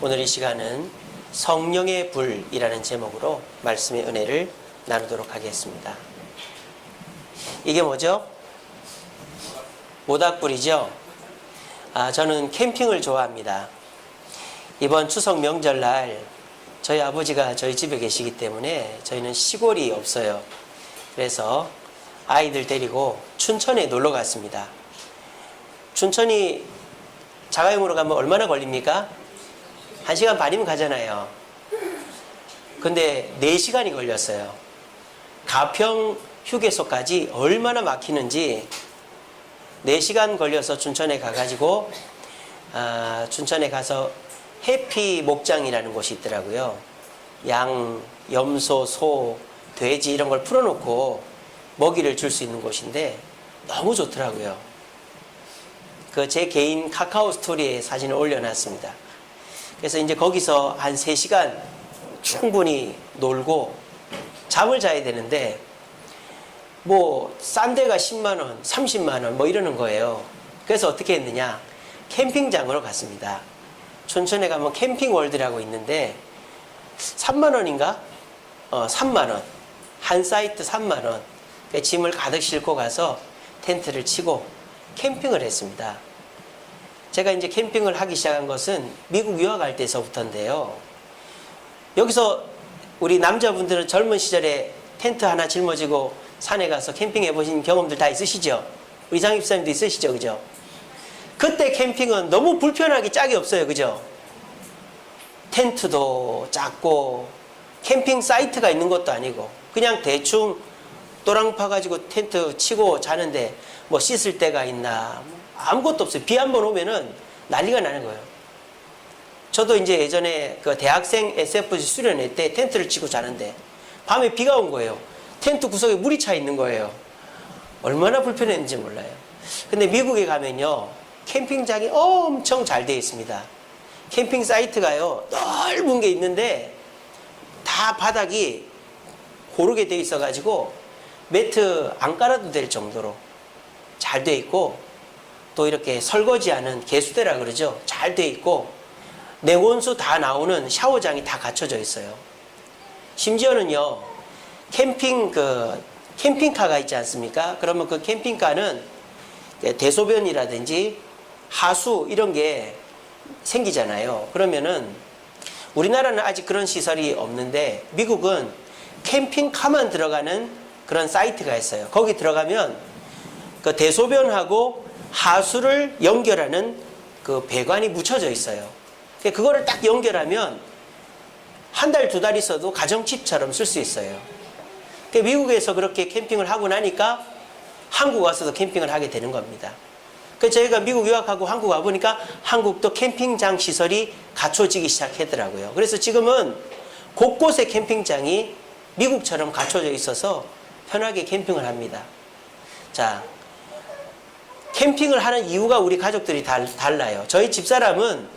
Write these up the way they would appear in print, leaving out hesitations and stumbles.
오늘 이 시간은 성령의 불이라는 제목으로 말씀의 은혜를 나누도록 하겠습니다. 이게 뭐죠? 모닥불이죠? 저는 캠핑을 좋아합니다. 이번 추석 명절날 저희 아버지가 저희 집에 계시기 때문에 저희는 시골이 없어요. 그래서 아이들 데리고 춘천에 놀러 갔습니다. 춘천이 자가용으로 가면 얼마나 걸립니까? 1시간 반이면 가잖아요. 근데 4시간이 걸렸어요. 가평 휴게소까지 얼마나 막히는지 4시간 걸려서 춘천에 가가지고 춘천에 가서 해피 목장이라는 곳이 있더라고요. 양, 염소, 소, 돼지 이런 걸 풀어놓고 먹이를 줄 수 있는 곳인데 너무 좋더라고요. 제 개인 카카오 스토리에 사진을 올려놨습니다. 그래서 이제 거기서 한 3시간 충분히 놀고 잠을 자야 되는데 싼 데가 10만원, 30만원 이러는 거예요. 그래서 어떻게 했느냐, 캠핑장으로 갔습니다. 춘천에 가면 캠핑월드라고 있는데 3만원인가? 3만원. 한 사이트 3만원. 짐을 가득 싣고 가서 텐트를 치고 캠핑을 했습니다. 제가 이제 캠핑을 하기 시작한 것은 미국 유학할 때서부터인데요. 여기서 우리 남자분들은 젊은 시절에 텐트 하나 짊어지고 산에 가서 캠핑해 보신 경험들 다 있으시죠? 우리 장희 집사님도 있으시죠? 그죠? 그때 캠핑은 너무 불편하기 짝이 없어요. 그죠? 텐트도 작고 캠핑 사이트가 있는 것도 아니고 그냥 대충 또랑 파가지고 텐트 치고 자는데 씻을 데가 있나 아무것도 없어요. 비 한 번 오면은 난리가 나는 거예요. 저도 이제 예전에 대학생 SFC 수련회 때 텐트를 치고 자는데 밤에 비가 온 거예요. 텐트 구석에 물이 차 있는 거예요. 얼마나 불편했는지 몰라요. 근데 미국에 가면요, 캠핑장이 엄청 잘 되어 있습니다. 캠핑 사이트가요, 넓은 게 있는데 다 바닥이 고르게 되어 있어가지고 매트 안 깔아도 될 정도로 잘 되어 있고, 또 이렇게 설거지하는 개수대라 그러죠. 잘 되어 있고, 냉온수 다 나오는 샤워장이 다 갖춰져 있어요. 심지어는요, 캠핑카가 있지 않습니까? 그러면 그 캠핑카는 대소변이라든지 하수 이런 게 생기잖아요. 그러면은 우리나라는 아직 그런 시설이 없는데 미국은 캠핑카만 들어가는 그런 사이트가 있어요. 거기 들어가면 그 대소변하고 하수를 연결하는 그 배관이 묻혀져 있어요. 그거를 딱 연결하면 한 달, 2달 있어도 가정집처럼 쓸 수 있어요. 미국에서 그렇게 캠핑을 하고 나니까 한국 와서도 캠핑을 하게 되는 겁니다. 그래서 저희가 미국 유학하고 한국 와보니까 한국도 캠핑장 시설이 갖춰지기 시작하더라고요. 그래서 지금은 곳곳에 캠핑장이 미국처럼 갖춰져 있어서 편하게 캠핑을 합니다. 자, 캠핑을 하는 이유가 우리 가족들이 달라요. 저희 집사람은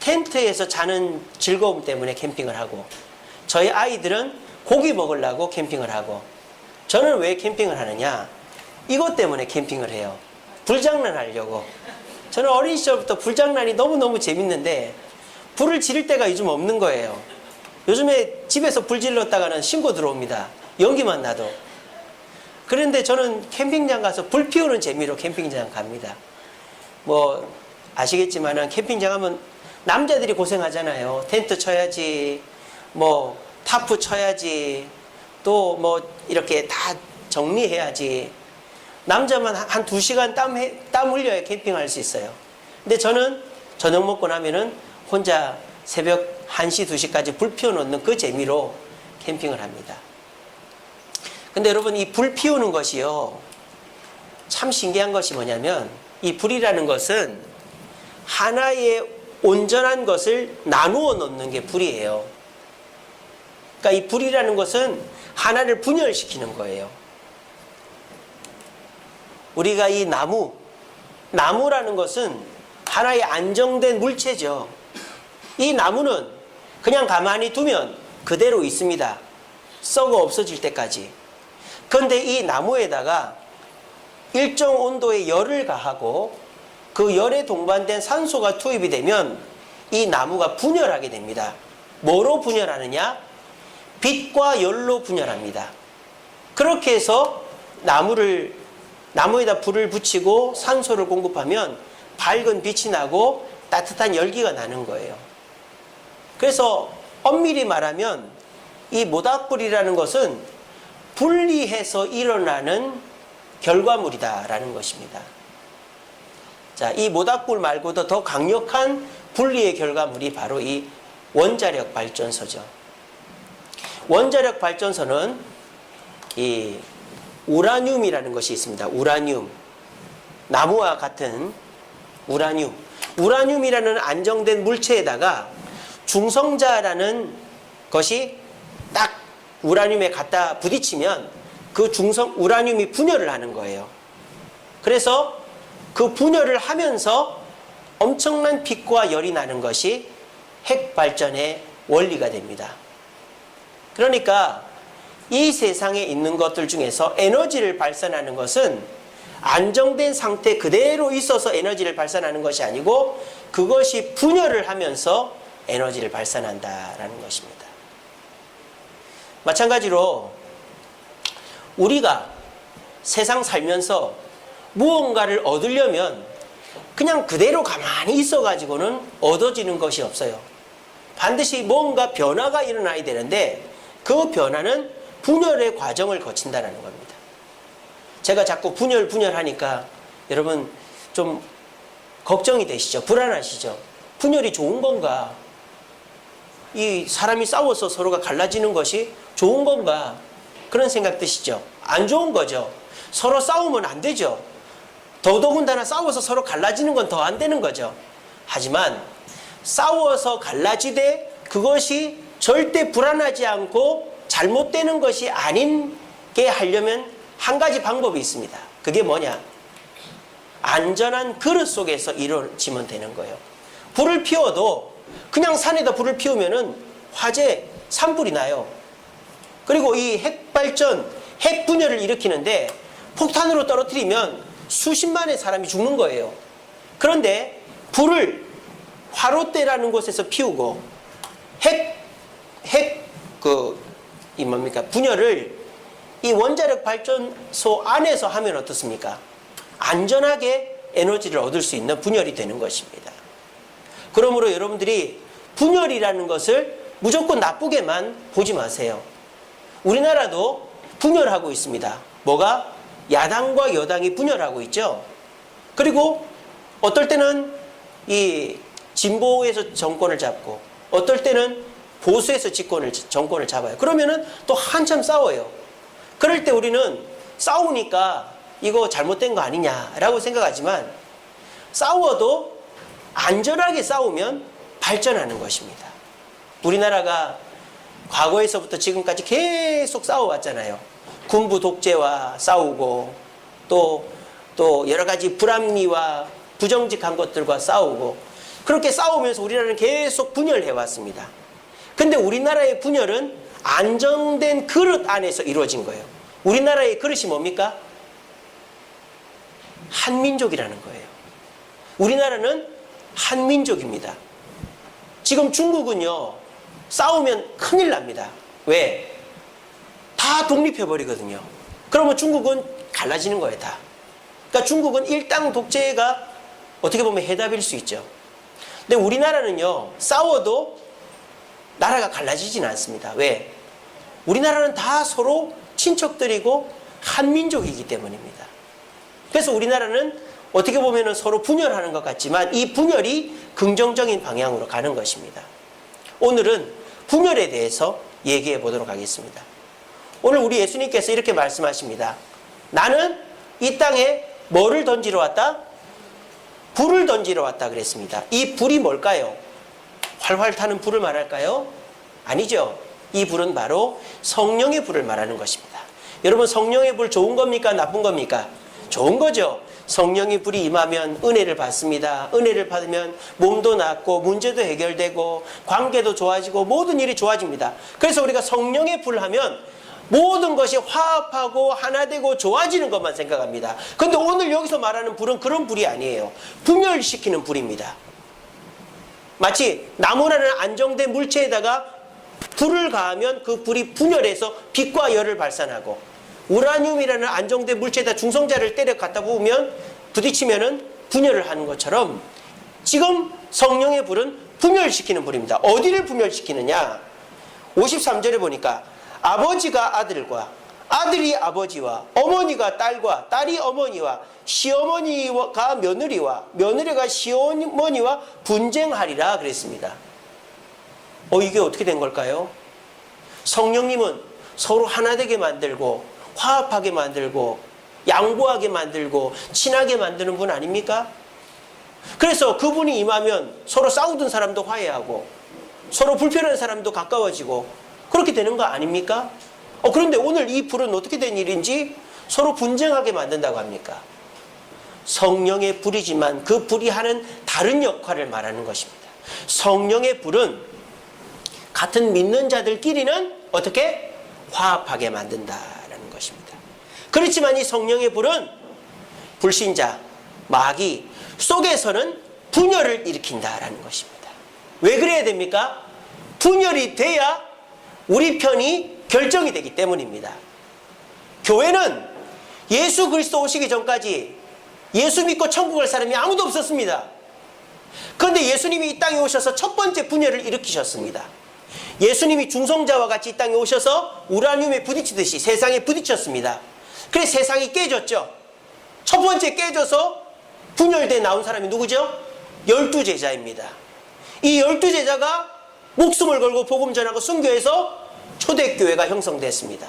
텐트에서 자는 즐거움 때문에 캠핑을 하고, 저희 아이들은 고기 먹으려고 캠핑을 하고, 저는 왜 캠핑을 하느냐, 이것 때문에 캠핑을 해요. 불장난 하려고. 저는 어린 시절부터 불장난이 너무너무 재밌는데 불을 지를 때가 요즘 없는 거예요. 요즘에 집에서 불 질렀다가는 신고 들어옵니다. 연기만 나도. 그런데 저는 캠핑장 가서 불 피우는 재미로 캠핑장 갑니다. 아시겠지만은 캠핑장 하면 남자들이 고생하잖아요. 텐트 쳐야지, 타프 쳐야지, 또 이렇게 다 정리해야지. 남자만 한 2시간 땀 흘려야 캠핑할 수 있어요. 근데 저는 저녁 먹고 나면은 혼자 새벽 1시, 2시까지 불 피워놓는 그 재미로 캠핑을 합니다. 근데 여러분, 이 불 피우는 것이요, 참 신기한 것이 뭐냐면, 이 불이라는 것은 하나의 온전한 것을 나누어 놓는 게 불이에요. 그러니까 이 불이라는 것은 하나를 분열시키는 거예요. 우리가 이 나무라는 것은 하나의 안정된 물체죠. 이 나무는 그냥 가만히 두면 그대로 있습니다. 썩어 없어질 때까지. 그런데 이 나무에다가 일정 온도의 열을 가하고 그 열에 동반된 산소가 투입이 되면 이 나무가 분열하게 됩니다. 뭐로 분열하느냐? 빛과 열로 분열합니다. 그렇게 해서 나무에다 불을 붙이고 산소를 공급하면 밝은 빛이 나고 따뜻한 열기가 나는 거예요. 그래서 엄밀히 말하면 이 모닥불이라는 것은 분리해서 일어나는 결과물이다라는 것입니다. 자, 이 모닥불 말고도 더 강력한 분리의 결과물이 바로 이 원자력 발전소죠. 원자력 발전소는 이 우라늄이라는 것이 있습니다. 우라늄. 나무와 같은 우라늄. 우라늄이라는 안정된 물체에다가 중성자라는 것이 딱 우라늄에 갖다 부딪히면 그 우라늄이 분열을 하는 거예요. 그래서 그 분열을 하면서 엄청난 빛과 열이 나는 것이 핵발전의 원리가 됩니다. 그러니까 이 세상에 있는 것들 중에서 에너지를 발산하는 것은 안정된 상태 그대로 있어서 에너지를 발산하는 것이 아니고 그것이 분열을 하면서 에너지를 발산한다라는 것입니다. 마찬가지로 우리가 세상 살면서 무언가를 얻으려면 그냥 그대로 가만히 있어가지고는 얻어지는 것이 없어요. 반드시 뭔가 변화가 일어나야 되는데 그 변화는 분열의 과정을 거친다는 겁니다. 제가 자꾸 분열 하니까 여러분 좀 걱정이 되시죠? 불안하시죠? 분열이 좋은 건가? 이 사람이 싸워서 서로가 갈라지는 것이 좋은 건가? 그런 생각 드시죠? 안 좋은 거죠. 서로 싸우면 안 되죠. 더더군다나 싸워서 서로 갈라지는 건 더 안 되는 거죠. 하지만 싸워서 갈라지되 그것이 절대 불안하지 않고 잘못되는 것이 아닌 게 하려면 한 가지 방법이 있습니다. 그게 뭐냐? 안전한 그릇 속에서 이루어지면 되는 거예요. 불을 피워도 그냥 산에다 불을 피우면은 화재, 산불이 나요. 그리고 이 핵발전, 핵분열을 일으키는데 폭탄으로 떨어뜨리면 수십만의 사람이 죽는 거예요. 그런데 불을 화롯대라는 곳에서 피우고 분열을 이 원자력 발전소 안에서 하면 어떻습니까? 안전하게 에너지를 얻을 수 있는 분열이 되는 것입니다. 그러므로 여러분들이 분열이라는 것을 무조건 나쁘게만 보지 마세요. 우리나라도 분열하고 있습니다. 뭐가? 야당과 여당이 분열하고 있죠. 그리고 어떨 때는 이 진보에서 정권을 잡고 어떨 때는 보수에서 정권을 잡아요. 그러면은 또 한참 싸워요. 그럴 때 우리는 싸우니까 이거 잘못된 거 아니냐라고 생각하지만 싸워도 안전하게 싸우면 발전하는 것입니다. 우리나라가 과거에서부터 지금까지 계속 싸워왔잖아요. 군부 독재와 싸우고 또 여러 가지 불합리와 부정직한 것들과 싸우고 그렇게 싸우면서 우리나라는 계속 분열해 왔습니다. 근데 우리나라의 분열은 안정된 그릇 안에서 이루어진 거예요. 우리나라의 그릇이 뭡니까? 한민족이라는 거예요. 우리나라는 한민족입니다. 지금 중국은요, 싸우면 큰일 납니다. 왜? 다 독립해버리거든요. 그러면 중국은 갈라지는 거예요, 다. 그러니까 중국은 일당 독재가 어떻게 보면 해답일 수 있죠. 근데 우리나라는요, 싸워도 나라가 갈라지진 않습니다. 왜? 우리나라는 다 서로 친척들이고 한민족이기 때문입니다. 그래서 우리나라는 어떻게 보면 서로 분열하는 것 같지만 이 분열이 긍정적인 방향으로 가는 것입니다. 오늘은 분열에 대해서 얘기해 보도록 하겠습니다. 오늘 우리 예수님께서 이렇게 말씀하십니다. 나는 이 땅에 뭐를 던지러 왔다? 불을 던지러 왔다 그랬습니다. 이 불이 뭘까요? 활활 타는 불을 말할까요? 아니죠. 이 불은 바로 성령의 불을 말하는 것입니다. 여러분, 성령의 불 좋은 겁니까? 나쁜 겁니까? 좋은 거죠. 성령의 불이 임하면 은혜를 받습니다. 은혜를 받으면 몸도 낫고 문제도 해결되고 관계도 좋아지고 모든 일이 좋아집니다. 그래서 우리가 성령의 불 하면 모든 것이 화합하고 하나 되고 좋아지는 것만 생각합니다. 그런데 오늘 여기서 말하는 불은 그런 불이 아니에요. 분열시키는 불입니다. 마치 나무라는 안정된 물체에다가 불을 가하면 그 불이 분열해서 빛과 열을 발산하고, 우라늄이라는 안정된 물체에다 중성자를 때려 갖다 부으면 부딪히면은 분열을 하는 것처럼, 지금 성령의 불은 분열시키는 불입니다. 어디를 분열시키느냐? 53절에 보니까 아버지가 아들과, 아들이 아버지와, 어머니가 딸과, 딸이 어머니와, 시어머니가 며느리와, 며느리가 시어머니와 분쟁하리라 그랬습니다. 이게 어떻게 된 걸까요? 성령님은 서로 하나 되게 만들고, 화합하게 만들고, 양보하게 만들고, 친하게 만드는 분 아닙니까? 그래서 그분이 임하면 서로 싸우던 사람도 화해하고, 서로 불편한 사람도 가까워지고, 그렇게 되는 거 아닙니까? 그런데 오늘 이 불은 어떻게 된 일인지 서로 분쟁하게 만든다고 합니까? 성령의 불이지만 그 불이 하는 다른 역할을 말하는 것입니다. 성령의 불은 같은 믿는 자들끼리는 어떻게? 화합하게 만든다라는 것입니다. 그렇지만 이 성령의 불은 불신자, 마귀 속에서는 분열을 일으킨다라는 것입니다. 왜 그래야 됩니까? 분열이 돼야 우리 편이 결정이 되기 때문입니다. 교회는 예수 그리스도 오시기 전까지 예수 믿고 천국 갈 사람이 아무도 없었습니다. 그런데 예수님이 이 땅에 오셔서 첫 번째 분열을 일으키셨습니다. 예수님이 중성자와 같이 이 땅에 오셔서 우라늄에 부딪히듯이 세상에 부딪혔습니다. 그래서 세상이 깨졌죠. 첫 번째 깨져서 분열돼 나온 사람이 누구죠? 12제자입니다. 이 12제자가 목숨을 걸고 복음 전하고 순교해서 초대교회가 형성됐습니다.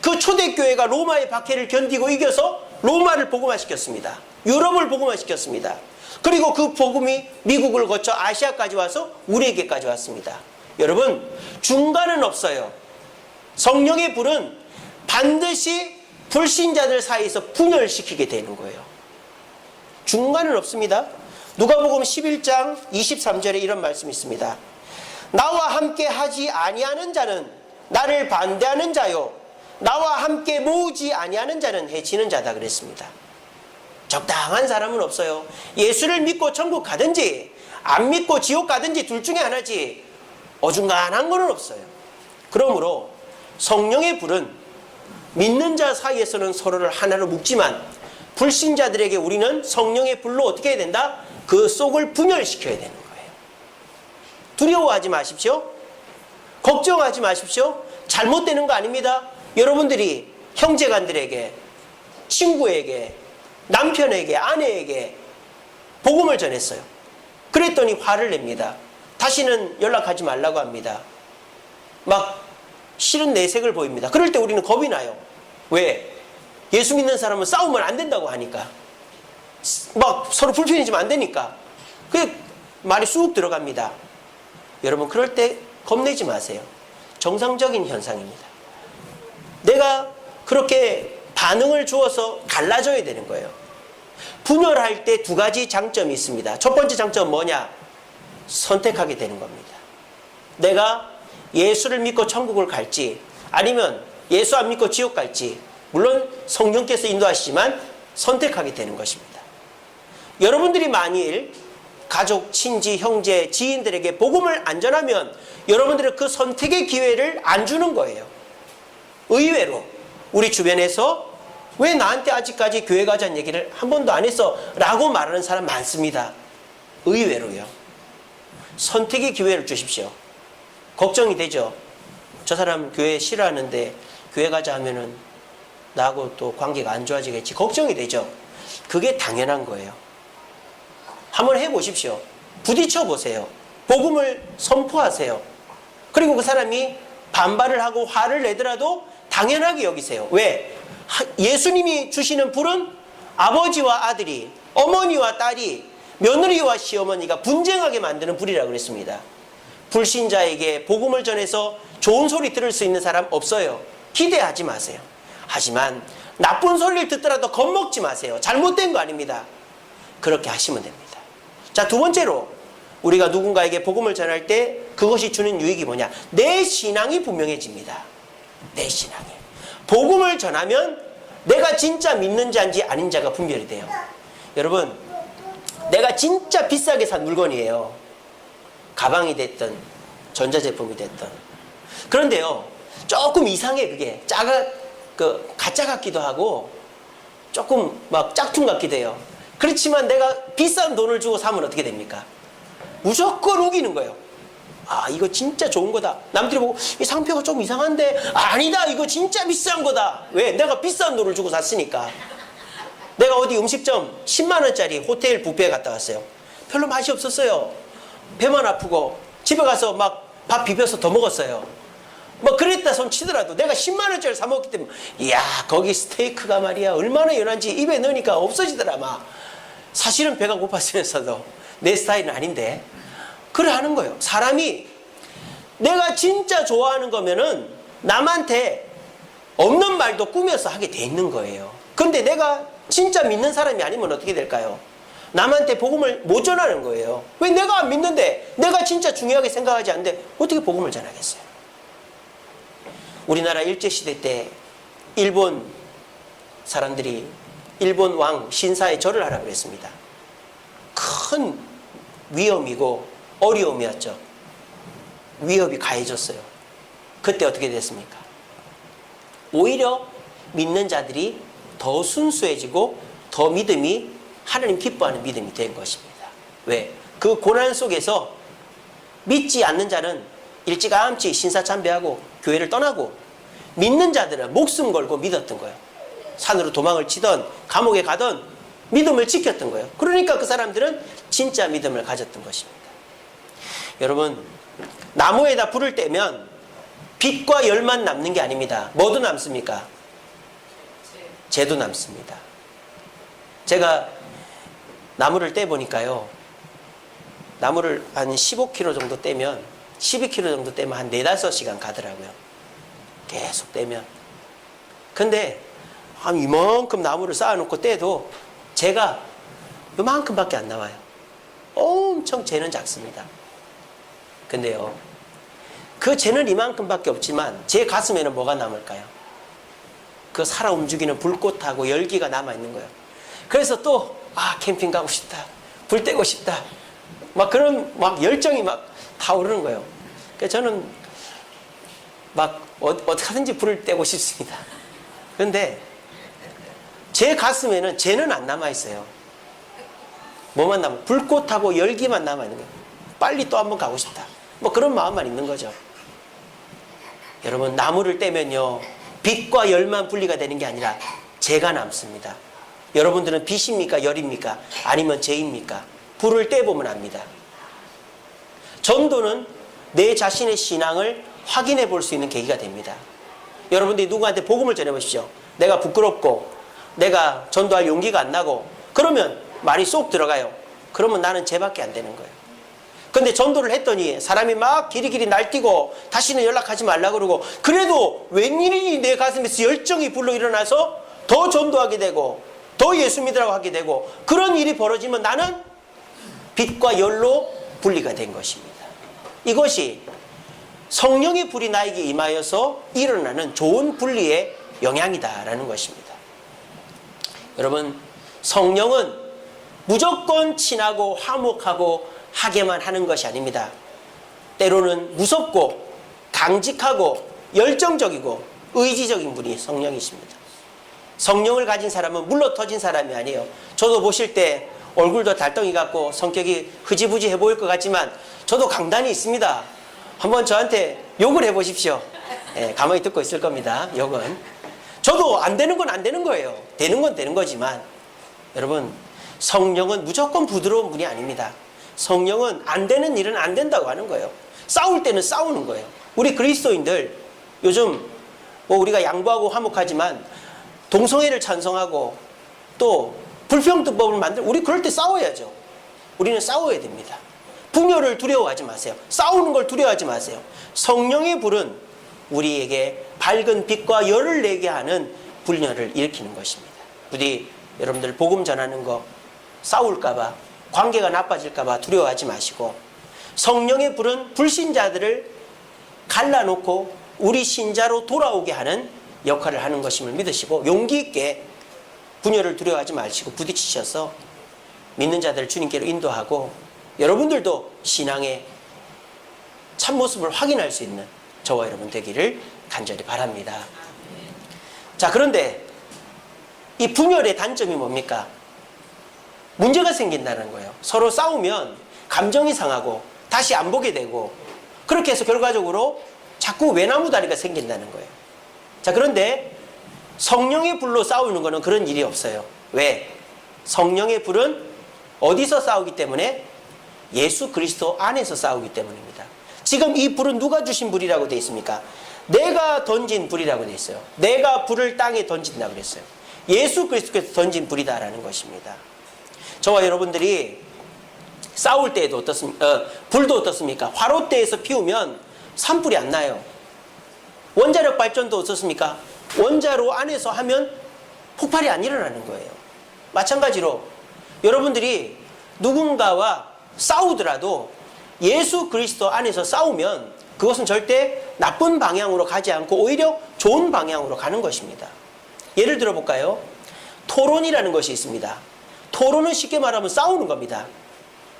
그 초대교회가 로마의 박해를 견디고 이겨서 로마를 복음화시켰습니다. 유럽을 복음화시켰습니다. 그리고 그 복음이 미국을 거쳐 아시아까지 와서 우리에게까지 왔습니다. 여러분, 중간은 없어요. 성령의 불은 반드시 불신자들 사이에서 분열시키게 되는 거예요. 중간은 없습니다. 누가복음 11장 23절에 이런 말씀이 있습니다. 나와 함께 하지 아니하는 자는 나를 반대하는 자요, 나와 함께 모으지 아니하는 자는 해치는 자다 그랬습니다. 적당한 사람은 없어요. 예수를 믿고 천국 가든지 안 믿고 지옥 가든지 둘 중에 하나지 어중간한 거는 없어요. 그러므로 성령의 불은 믿는 자 사이에서는 서로를 하나로 묶지만 불신자들에게 우리는 성령의 불로 어떻게 해야 된다? 그 속을 분열시켜야 되는 거예요. 두려워하지 마십시오. 걱정하지 마십시오. 잘못되는 거 아닙니다. 여러분들이 형제간들에게, 친구에게, 남편에게, 아내에게 복음을 전했어요. 그랬더니 화를 냅니다. 다시는 연락하지 말라고 합니다. 막 싫은 내색을 보입니다. 그럴 때 우리는 겁이 나요. 왜? 예수 믿는 사람은 싸우면 안 된다고 하니까. 막 서로 불편해지면 안 되니까. 그게 말이 쑥 들어갑니다. 여러분, 그럴 때 겁내지 마세요. 정상적인 현상입니다. 내가 그렇게 반응을 주어서 갈라져야 되는 거예요. 분열할 때 두 가지 장점이 있습니다. 첫 번째 장점은 뭐냐? 선택하게 되는 겁니다. 내가 예수를 믿고 천국을 갈지, 아니면 예수 안 믿고 지옥 갈지, 물론 성령께서 인도하시지만 선택하게 되는 것입니다. 여러분들이 만일 가족, 친지, 형제, 지인들에게 복음을 안 전하면 여러분들은 그 선택의 기회를 안 주는 거예요. 의외로 우리 주변에서 왜 나한테 아직까지 교회 가자는 얘기를 한 번도 안 했어? 라고 말하는 사람 많습니다. 의외로요. 선택의 기회를 주십시오. 걱정이 되죠. 저 사람 교회 싫어하는데 교회 가자 하면은 나하고 또 관계가 안 좋아지겠지. 걱정이 되죠. 그게 당연한 거예요. 한번 해보십시오. 부딪혀 보세요. 복음을 선포하세요. 그리고 그 사람이 반발을 하고 화를 내더라도 당연하게 여기세요. 왜? 예수님이 주시는 불은 아버지와 아들이, 어머니와 딸이, 며느리와 시어머니가 분쟁하게 만드는 불이라고 그랬습니다. 불신자에게 복음을 전해서 좋은 소리 들을 수 있는 사람 없어요. 기대하지 마세요. 하지만 나쁜 소리를 듣더라도 겁먹지 마세요. 잘못된 거 아닙니다. 그렇게 하시면 됩니다. 자, 두 번째로 우리가 누군가에게 복음을 전할 때 그것이 주는 유익이 뭐냐? 내 신앙이 분명해집니다. 내 신앙이. 복음을 전하면 내가 진짜 믿는 자인지 아닌 자가 분별이 돼요. 여러분, 내가 진짜 비싸게 산 물건이에요. 가방이 됐든 전자제품이 됐든. 그런데요, 조금 이상해. 그게 가짜 같기도 하고 조금 막 짝퉁 같기도 해요. 그렇지만 내가 비싼 돈을 주고 사면 어떻게 됩니까? 무조건 우기는 거예요. 아, 이거 진짜 좋은 거다. 남들이 보고 이 상표가 좀 이상한데, 아니다, 이거 진짜 비싼 거다. 왜? 내가 비싼 돈을 주고 샀으니까. 내가 어디 음식점 10만 원짜리 호텔 뷔페에 갔다 왔어요. 별로 맛이 없었어요. 배만 아프고 집에 가서 막 밥 비벼서 더 먹었어요. 뭐 그랬다 손 치더라도 내가 10만 원짜리 사 먹기 때문에, 이야, 거기 스테이크가 말이야 얼마나 연한지 입에 넣으니까 없어지더라. 막 사실은 배가 고팠으면서도 내 스타일은 아닌데 그래 하는 거예요. 사람이 내가 진짜 좋아하는 거면은 남한테 없는 말도 꾸며서 하게 돼 있는 거예요. 근데 내가 진짜 믿는 사람이 아니면 어떻게 될까요? 남한테 복음을 못 전하는 거예요. 왜? 내가 안 믿는데, 내가 진짜 중요하게 생각하지 않는데 어떻게 복음을 전하겠어요? 우리나라 일제시대 때 일본 사람들이 일본 왕 신사에 절을 하라고 그랬습니다. 큰 위험이고 어려움이었죠. 위협이 가해졌어요. 그때 어떻게 됐습니까? 오히려 믿는 자들이 더 순수해지고 더 믿음이 하나님 기뻐하는 믿음이 된 것입니다. 왜? 그 고난 속에서 믿지 않는 자는 일찌감치 신사참배하고 교회를 떠나고, 믿는 자들은 목숨 걸고 믿었던 거예요. 산으로 도망을 치던 감옥에 가던 믿음을 지켰던 거예요. 그러니까 그 사람들은 진짜 믿음을 가졌던 것입니다. 여러분, 나무에다 불을 떼면 빛과 열만 남는 게 아닙니다. 뭐도 남습니까? 재도 남습니다. 제가 나무를 떼보니까요, 나무를 한 15km 정도 떼면, 12km 정도 떼면 한 4-5시간 가더라고요. 계속 떼면. 근데 한 이만큼 나무를 쌓아놓고 떼도 재가 이만큼밖에 안 나와요. 엄청 재는 작습니다. 근데요, 그 재는 이만큼밖에 없지만 제 가슴에는 뭐가 남을까요? 그 살아 움직이는 불꽃하고 열기가 남아있는 거예요. 그래서 또 캠핑 가고 싶다, 불 떼고 싶다, 막 그런 막 열정이 막 타오르는 거예요. 그래서 저는 막 어떻게 하든지 불을 떼고 싶습니다. 그런데 제 가슴에는 재는 안 남아있어요. 뭐만 남아? 불꽃하고 열기만 남아있는 거예요. 빨리 또 한번 가고 싶다, 뭐 그런 마음만 있는 거죠. 여러분, 나무를 떼면요, 빛과 열만 분리가 되는 게 아니라 재가 남습니다. 여러분들은 빛입니까? 열입니까? 아니면 재입니까? 불을 떼보면 압니다. 전도는 내 자신의 신앙을 확인해 볼 수 있는 계기가 됩니다. 여러분들이 누구한테 복음을 전해보십시오. 내가 부끄럽고 내가 전도할 용기가 안 나고 그러면 말이 쏙 들어가요. 그러면 나는 쟤밖에 안 되는 거예요. 근데 전도를 했더니 사람이 막 기리기리 날뛰고 다시는 연락하지 말라 그러고, 그래도 웬일이니 내 가슴에서 열정이 불러 일어나서 더 전도하게 되고 더 예수 믿으라고 하게 되고, 그런 일이 벌어지면 나는 빛과 열로 분리가 된 것입니다. 이것이 성령의 불이 나에게 임하여서 일어나는 좋은 분리의 영향이다라는 것입니다. 여러분, 성령은 무조건 친하고 화목하고 하게만 하는 것이 아닙니다. 때로는 무섭고 강직하고 열정적이고 의지적인 분이 성령이십니다. 성령을 가진 사람은 물러 터진 사람이 아니에요. 저도 보실 때 얼굴도 달덩이 같고 성격이 흐지부지해 보일 것 같지만 저도 강단이 있습니다. 한번 저한테 욕을 해보십시오. 가만히 듣고 있을 겁니다. 욕은. 저도 안 되는 건 안 되는 거예요. 되는 건 되는 거지만, 여러분, 성령은 무조건 부드러운 분이 아닙니다. 성령은 안 되는 일은 안 된다고 하는 거예요. 싸울 때는 싸우는 거예요. 우리 그리스도인들 요즘 뭐 우리가 양보하고 화목하지만 동성애를 찬성하고 또 불평등법을 만들고, 우리 그럴 때 싸워야죠. 우리는 싸워야 됩니다. 분열을 두려워하지 마세요. 싸우는 걸 두려워하지 마세요. 성령의 불은 우리에게 밝은 빛과 열을 내게 하는 분열을 일으키는 것입니다. 부디 여러분들 복음 전하는 거 싸울까봐, 관계가 나빠질까봐 두려워하지 마시고, 성령의 불은 불신자들을 갈라놓고 우리 신자로 돌아오게 하는 역할을 하는 것임을 믿으시고, 용기 있게 분열을 두려워하지 마시고 부딪히셔서 믿는 자들을 주님께로 인도하고, 여러분들도 신앙의 참모습을 확인할 수 있는 저와 여러분 되기를 간절히 바랍니다. 자, 그런데 이 분열의 단점이 뭡니까? 문제가 생긴다는 거예요. 서로 싸우면 감정이 상하고 다시 안 보게 되고 그렇게 해서 결과적으로 자꾸 외나무다리가 생긴다는 거예요. 자, 그런데 성령의 불로 싸우는 거는 그런 일이 없어요. 왜? 성령의 불은 어디서 싸우기 때문에? 예수 그리스도 안에서 싸우기 때문입니다. 지금 이 불은 누가 주신 불이라고 되어 있습니까? 내가 던진 불이라고 되어 있어요. 내가 불을 땅에 던진다고 그랬어요. 예수 그리스도께서 던진 불이다라는 것입니다. 저와 여러분들이 싸울 때에도 불도 어떻습니까? 화롯대에서 피우면 산불이 안 나요. 원자력 발전도 어떻습니까? 원자로 안에서 하면 폭발이 안 일어나는 거예요. 마찬가지로 여러분들이 누군가와 싸우더라도 예수 그리스도 안에서 싸우면 그것은 절대 나쁜 방향으로 가지 않고 오히려 좋은 방향으로 가는 것입니다. 예를 들어 볼까요? 토론이라는 것이 있습니다. 토론은 쉽게 말하면 싸우는 겁니다.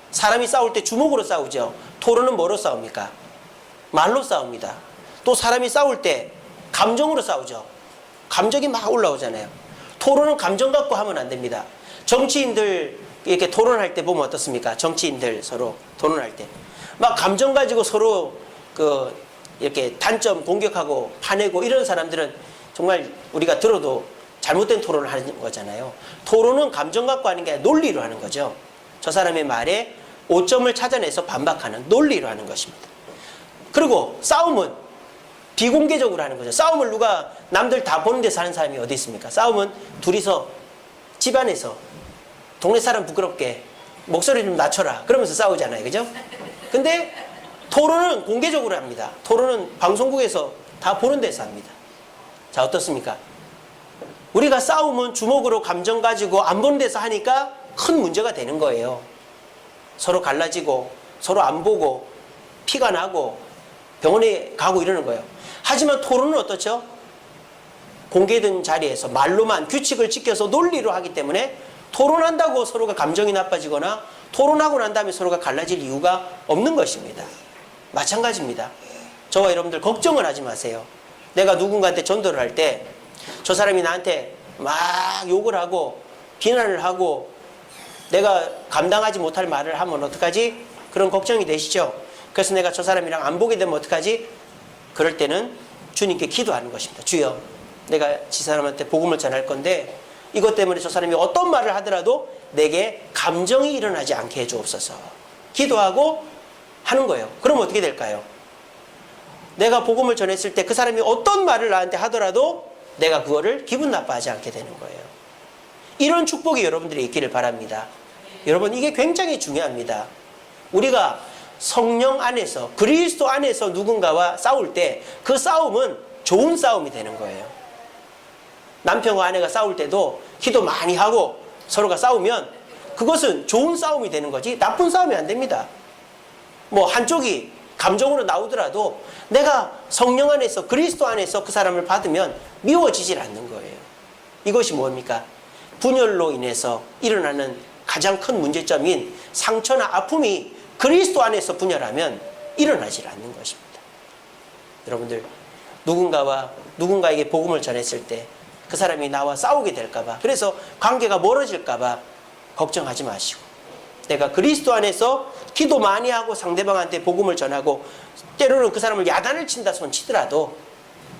사람이 싸울 때 주먹으로 싸우죠. 토론은 뭐로 싸웁니까? 말로 싸웁니다. 또 사람이 싸울 때 감정으로 싸우죠. 감정이 막 올라오잖아요. 토론은 감정 갖고 하면 안 됩니다. 정치인들 이렇게 토론할 때 보면 어떻습니까? 정치인들 서로 토론할 때 막 감정 가지고 서로 이렇게 단점 공격하고 파내고 이런 사람들은 정말 우리가 들어도 잘못된 토론을 하는 거잖아요. 토론은 감정 갖고 하는 게 아니라 논리로 하는 거죠. 저 사람의 말에 오점을 찾아내서 반박하는 논리로 하는 것입니다. 그리고 싸움은 비공개적으로 하는 거죠. 싸움을 누가 남들 다 보는 데서 하는 사람이 어디 있습니까? 싸움은 둘이서 집안에서 동네 사람 부끄럽게 목소리 좀 낮춰라 그러면서 싸우잖아요. 그죠? 근데 토론은 공개적으로 합니다. 토론은 방송국에서 다 보는 데서 합니다. 자, 어떻습니까? 우리가 싸움은 주먹으로 감정 가지고 안 보는 데서 하니까 큰 문제가 되는 거예요. 서로 갈라지고 서로 안 보고 피가 나고 병원에 가고 이러는 거예요. 하지만 토론은 어떻죠? 공개된 자리에서 말로만 규칙을 지켜서 논리로 하기 때문에 토론한다고 서로가 감정이 나빠지거나 토론하고 난 다음에 서로가 갈라질 이유가 없는 것입니다. 마찬가지입니다. 저와 여러분들 걱정을 하지 마세요. 내가 누군가한테 전도를 할 때 저 사람이 나한테 막 욕을 하고 비난을 하고 내가 감당하지 못할 말을 하면 어떡하지? 그런 걱정이 되시죠? 그래서 내가 저 사람이랑 안 보게 되면 어떡하지? 그럴 때는 주님께 기도하는 것입니다. 주여, 내가 지 사람한테 복음을 전할 건데 이것 때문에 저 사람이 어떤 말을 하더라도 내게 감정이 일어나지 않게 해주옵소서. 기도하고 하는 거예요. 그럼 어떻게 될까요? 내가 복음을 전했을 때 그 사람이 어떤 말을 나한테 하더라도 내가 그거를 기분 나빠하지 않게 되는 거예요. 이런 축복이 여러분들이 있기를 바랍니다. 여러분, 이게 굉장히 중요합니다. 우리가 성령 안에서 그리스도 안에서 누군가와 싸울 때 그 싸움은 좋은 싸움이 되는 거예요. 남편과 아내가 싸울 때도 기도 많이 하고 서로가 싸우면 그것은 좋은 싸움이 되는 거지 나쁜 싸움이 안 됩니다. 뭐 한쪽이 감정으로 나오더라도 내가 성령 안에서 그리스도 안에서 그 사람을 받으면 미워지질 않는 거예요. 이것이 뭡니까? 분열로 인해서 일어나는 가장 큰 문제점인 상처나 아픔이 그리스도 안에서 분열하면 일어나질 않는 것입니다. 여러분들, 누군가에게 복음을 전했을 때 그 사람이 나와 싸우게 될까봐, 그래서 관계가 멀어질까봐 걱정하지 마시고, 내가 그리스도 안에서 기도 많이 하고 상대방한테 복음을 전하고 때로는 그 사람을 야단을 친다 손 치더라도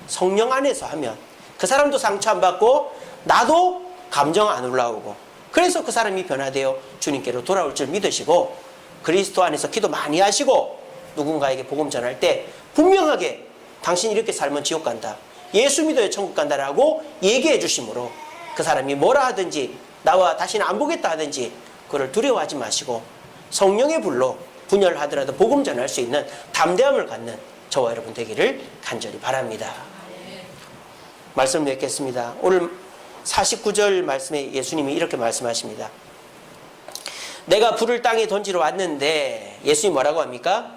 성령 안에서 하면 그 사람도 상처 안 받고 나도 감정 안 올라오고, 그래서 그 사람이 변화되어 주님께로 돌아올 줄 믿으시고 그리스도 안에서 기도 많이 하시고 누군가에게 복음 전할 때 분명하게 당신이 이렇게 살면 지옥 간다, 예수 믿어야 천국 간다라고 얘기해 주심으로 그 사람이 뭐라 하든지 나와 다시는 안 보겠다 하든지 그걸 두려워하지 마시고 성령의 불로 분열하더라도 복음 전할 수 있는 담대함을 갖는 저와 여러분 되기를 간절히 바랍니다. 말씀 맺겠습니다. 오늘 49절 말씀에 예수님이 이렇게 말씀하십니다. 내가 불을 땅에 던지러 왔는데, 예수님이 뭐라고 합니까?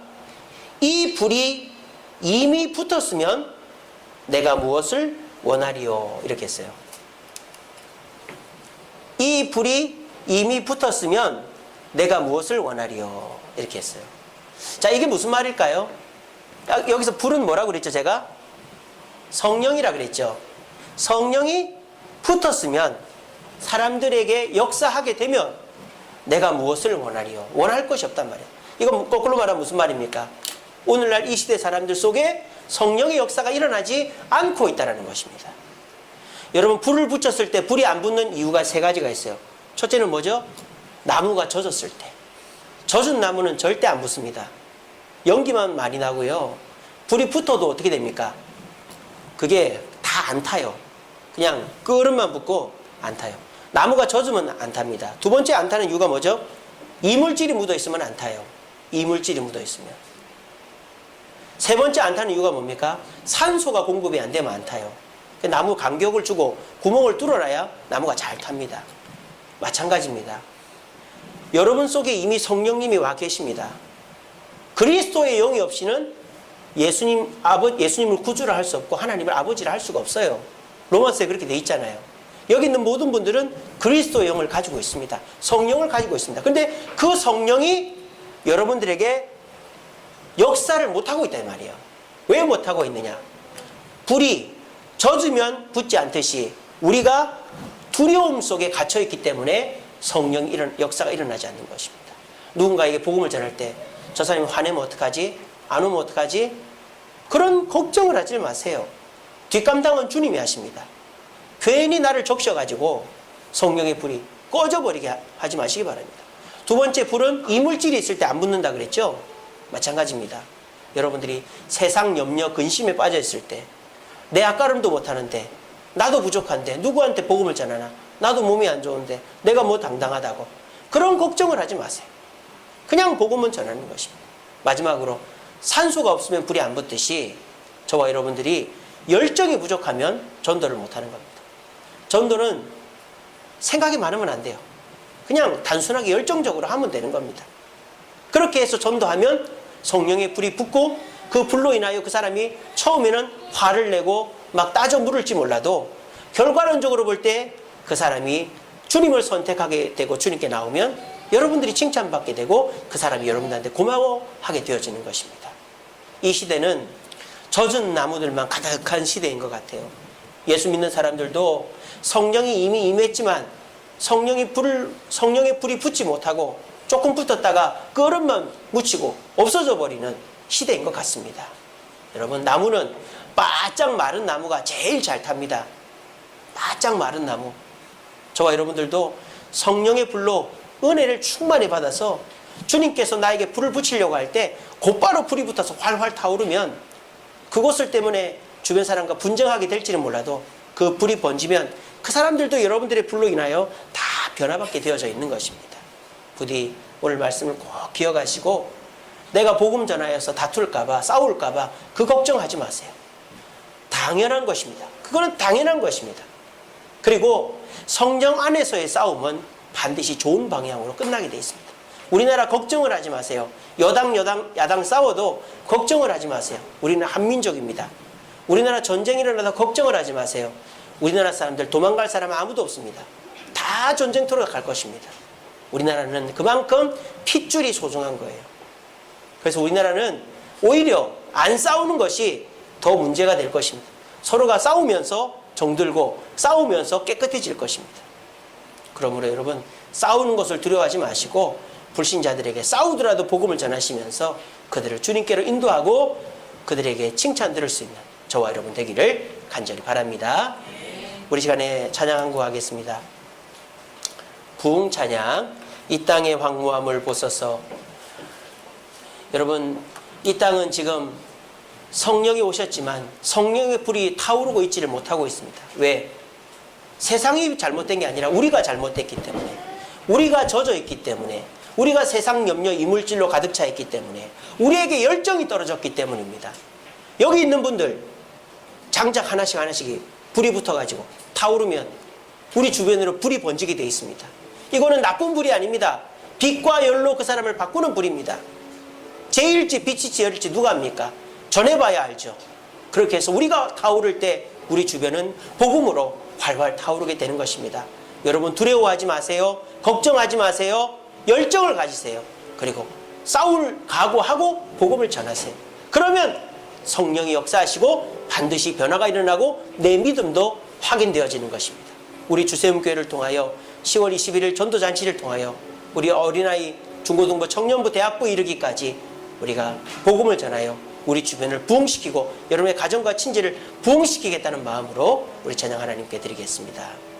이 불이 이미 붙었으면 내가 무엇을 원하리요? 이렇게 했어요. 이 불이 이미 붙었으면 내가 무엇을 원하리요? 이렇게 했어요. 자, 이게 무슨 말일까요? 여기서 불은 뭐라고 그랬죠, 제가? 성령이라 그랬죠. 성령이 붙었으면 사람들에게 역사하게 되면 내가 무엇을 원하리요? 원할 것이 없단 말이에요. 이건 거꾸로 말하면 무슨 말입니까? 오늘날 이 시대 사람들 속에 성령의 역사가 일어나지 않고 있다는 것입니다. 여러분, 불을 붙였을 때 불이 안 붙는 이유가 세 가지가 있어요. 첫째는 뭐죠? 나무가 젖었을 때. 젖은 나무는 절대 안 붙습니다. 연기만 많이 나고요. 불이 붙어도 어떻게 됩니까? 그게 다 안 타요. 그냥 끄름만 붙고 안 타요. 나무가 젖으면 안 탑니다. 두 번째 안 타는 이유가 뭐죠? 이물질이 묻어 있으면 안 타요. 이물질이 묻어 있으면. 세 번째 안 타는 이유가 뭡니까? 산소가 공급이 안 되면 안 타요. 나무 간격을 주고 구멍을 뚫어놔야 나무가 잘 탑니다. 마찬가지입니다. 여러분 속에 이미 성령님이 와 계십니다. 그리스도의 영이 없이는 예수님을 구주를 할 수 없고 하나님을 아버지를 할 수가 없어요. 로마서에 그렇게 돼 있잖아요. 여기 있는 모든 분들은 그리스도의 영을 가지고 있습니다. 성령을 가지고 있습니다. 근데 그 성령이 여러분들에게 역사를 못하고 있단 말이에요. 왜 못하고 있느냐? 불이 젖으면 붙지 않듯이 우리가 두려움 속에 갇혀있기 때문에 성령 역사가 일어나지 않는 것입니다. 누군가에게 복음을 전할 때 저 사람이 화내면 어떡하지? 안 오면 어떡하지? 그런 걱정을 하지 마세요. 뒷감당은 주님이 하십니다. 괜히 나를 적셔가지고 성령의 불이 꺼져버리게 하지 마시기 바랍니다. 두 번째, 불은 이물질이 있을 때 안 붙는다 그랬죠? 마찬가지입니다. 여러분들이 세상 염려, 근심에 빠져 있을 때 내 앞가름도 못하는데 나도 부족한데 누구한테 복음을 전하나? 나도 몸이 안 좋은데 내가 뭐 당당하다고 그런 걱정을 하지 마세요. 그냥 복음은 전하는 것입니다. 마지막으로 산소가 없으면 불이 안 붙듯이 저와 여러분들이 열정이 부족하면 전도를 못하는 겁니다. 전도는 생각이 많으면 안 돼요. 그냥 단순하게 열정적으로 하면 되는 겁니다. 그렇게 해서 전도하면 성령의 불이 붙고 그 불로 인하여 그 사람이 처음에는 화를 내고 막 따져 물을지 몰라도 결과론적으로 볼 때 그 사람이 주님을 선택하게 되고 주님께 나오면 여러분들이 칭찬받게 되고 그 사람이 여러분들한테 고마워하게 되어지는 것입니다. 이 시대는 젖은 나무들만 가득한 시대인 것 같아요. 예수 믿는 사람들도 성령이 이미 임했지만 성령의 불이 붙지 못하고 조금 붙었다가 끄름만 묻히고 없어져 버리는 시대인 것 같습니다. 여러분, 나무는 바짝 마른 나무가 제일 잘 탑니다. 바짝 마른 나무. 저와 여러분들도 성령의 불로 은혜를 충만히 받아서 주님께서 나에게 불을 붙이려고 할 때 곧바로 불이 붙어서 활활 타오르면 그것을 때문에 주변 사람과 분쟁하게 될지는 몰라도 그 불이 번지면 그 사람들도 여러분들의 불로 인하여 다 변화받게 되어져 있는 것입니다. 부디 오늘 말씀을 꼭 기억하시고 내가 복음 전하여서 다툴까봐 싸울까봐 그 걱정하지 마세요. 당연한 것입니다. 그거는 당연한 것입니다. 그리고 성령 안에서의 싸움은 반드시 좋은 방향으로 끝나게 되어 있습니다. 우리나라 걱정을 하지 마세요. 야당 싸워도 걱정을 하지 마세요. 우리는 한민족입니다. 우리나라 전쟁이 일어나도 걱정을 하지 마세요. 우리나라 사람들 도망갈 사람 아무도 없습니다. 다 전쟁터로 갈 것입니다. 우리나라는 그만큼 핏줄이 소중한 거예요. 그래서 우리나라는 오히려 안 싸우는 것이 더 문제가 될 것입니다. 서로가 싸우면서 정들고 싸우면서 깨끗해질 것입니다. 그러므로 여러분, 싸우는 것을 두려워하지 마시고 불신자들에게 싸우더라도 복음을 전하시면서 그들을 주님께로 인도하고 그들에게 칭찬 들을 수 있는 저와 여러분 되기를 간절히 바랍니다. 우리 시간에 찬양 한 곡 하겠습니다. 부흥 찬양, 이 땅의 황무함을 보소서. 여러분, 이 땅은 지금 성령이 오셨지만 성령의 불이 타오르고 있지를 못하고 있습니다. 왜? 세상이 잘못된 게 아니라 우리가 잘못됐기 때문에, 우리가 젖어 있기 때문에, 우리가 세상 염려 이물질로 가득 차 있기 때문에, 우리에게 열정이 떨어졌기 때문입니다. 여기 있는 분들 장작 하나씩 불이 붙어가지고 타오르면 우리 주변으로 불이 번지게 돼 있습니다. 이거는 나쁜 불이 아닙니다. 빛과 열로 그 사람을 바꾸는 불입니다. 재일지 빛일지 열일지 누가 압니까? 전해봐야 알죠. 그렇게 해서 우리가 타오를 때 우리 주변은 복음으로 활활 타오르게 되는 것입니다. 여러분, 두려워하지 마세요. 걱정하지 마세요. 열정을 가지세요. 그리고 싸울 각오하고 복음을 전하세요. 그러면 성령이 역사하시고 반드시 변화가 일어나고 내 믿음도 확인되어지는 것입니다. 우리 주세음교회를 통하여 10월 21일 전도잔치를 통하여 우리 어린아이, 중고등부, 청년부, 대학부 이르기까지 우리가 복음을 전하여 우리 주변을 부흥시키고 여러분의 가정과 친지를 부흥시키겠다는 마음으로 우리 찬양 하나님께 드리겠습니다.